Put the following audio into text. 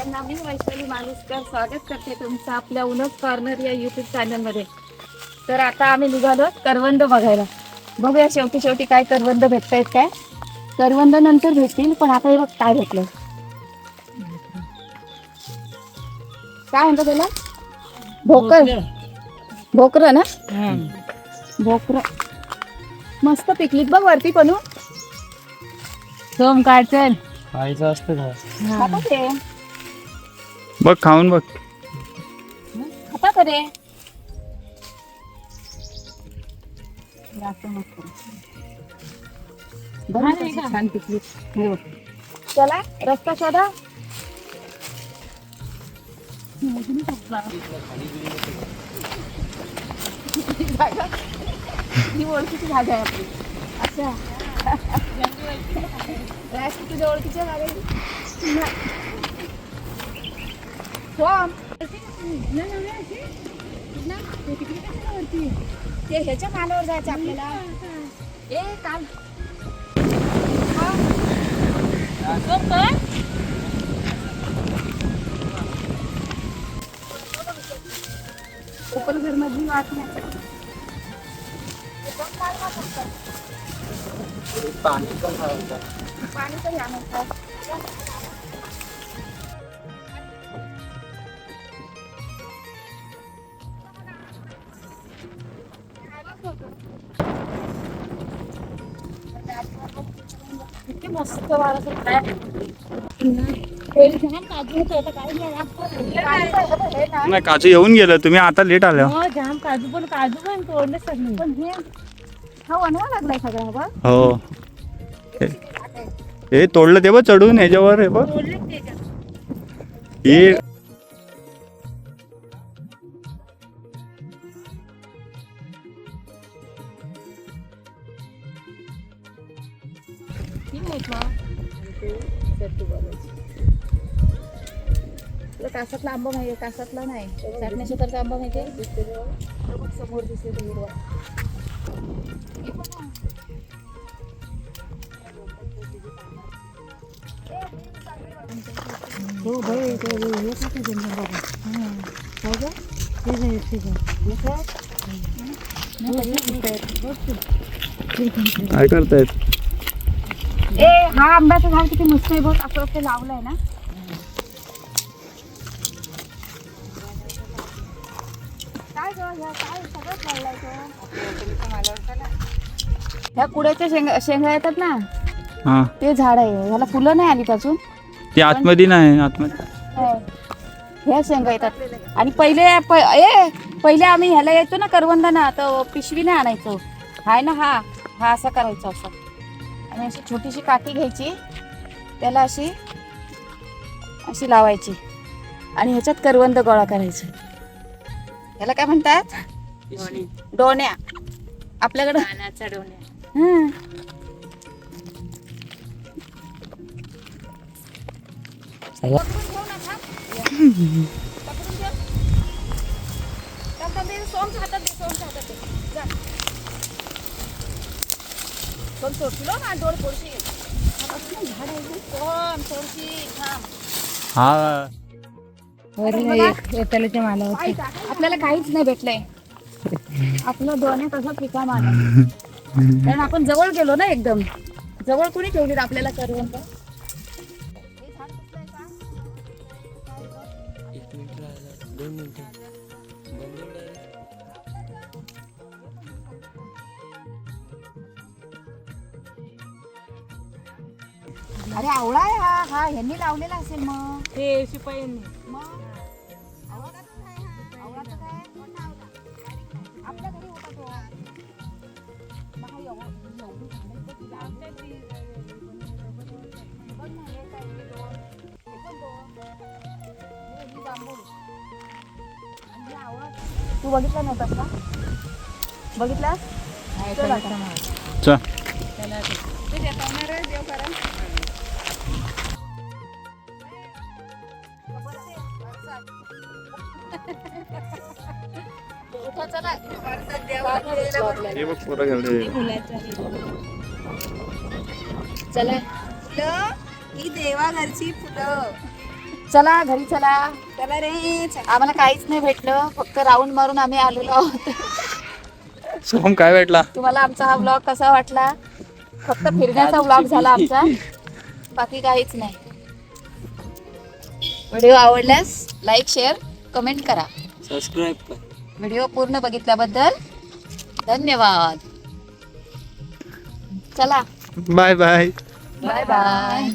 सगळ्यांना मी वैशाली मालुसकर स्वागत करते तुमचं आपल्या उनस कॉर्नर या युट्यूब चॅनलमध्ये. तर आता आम्ही निघालो करवंद बघायला. बघूया शेवटी शेवटी काय करवंद भेटतायत काय. करवंद नंतर भेटतील पण आता हे बघ काय भेटलं. काय म्हणतो त्याला? भोकर. भोकर ना? भोकर मस्त पिकलीत बघ वरती पण. सोम काय चल खायचं असतं का? खाता ते बघ खाऊन बघ. खाता का रे? छान पिकली. चला रस्ता शोधा. ही ओळखीची जागा आहे आपली. अच्छा तुझ्या ओळखीच्या जागा ते ह्याच्या कानावर जायचं आपल्याला. ए काल ओपन घर मधली वाट नाही. पाणी तर घ्या नंतर. मस्त नाही काजू येऊन गेलं, तुम्ही आता लेट आल्या. जाम काजू पण तोडले सगळे. पण हे हा वनवा लागलाय सगळा बघ. हो हे तोडलं ते बघ चढून ह्याच्यावर. हे बघ हे कासातला आंबा माहिती, कासातला नाही साठण्याच्या तर आंबा माहिती समोर दिसते हिरवा. हो भाई काय करतायत? ए हा आंब्याचं झाड किती मस्त आहे बघ. असं ते लावलंय ना. काय काय सगळंच लावलंय तो. ह्या कुड्याच्या शेंगा येतात ना, हा ते झाड आहे. ह्याला फुलं नाही आली अजून. ते आतमध्ये नाही, आतमध्ये ह्या शेंगा येतात. आणि पहिले आम्ही ह्याला यायचो ना करवंदाना, तर पिशवी नाही आणायचो. हाय ना हा हा असं करायचं असं. आणि अशी छोटीशी काठी घ्यायची, त्याला अशी अशी लावायची आणि ह्याच्यात करवंद गोळा करायचं. ह्याला काय म्हणतात? डोण्या. आपल्याकडे आपल्याला काहीच नाही भेटलंय. आपलं दोन्ही तसं पिका माना. कारण आपण जवळ गेलो ना, एकदम जवळ कुणी ठेवली आपल्याला करवंद. अरे आवळा आहे हा. हा ह्यांनी लावलेला असेल मग. ते शिपायांनी मग आपल्या घरी होता तो. तू बघितला नव्हतास का? बघितलास? चल हे बघ पोरं गेले. चला फुलं ही देवाघरची फुलं. चला घरी चला. चला रे. आम्हाला काहीच नाही भेटलं, फक्त राऊंड मारून आम्ही आलेलो आहोत. सोहम काय भेटला? तुम्हाला आमचा हा ब्लॉग कसा वाटला? फक्त फिरण्याचा ब्लॉग झाला आमचा, बाकी काहीच नाही. व्हिडिओ आवडल्यास लाईक शेअर कमेंट करा, सबस्क्राईब कर. व्हिडिओ पूर्ण बघितल्याबद्दल धन्यवाद. चला बाय बाय. Bye bye.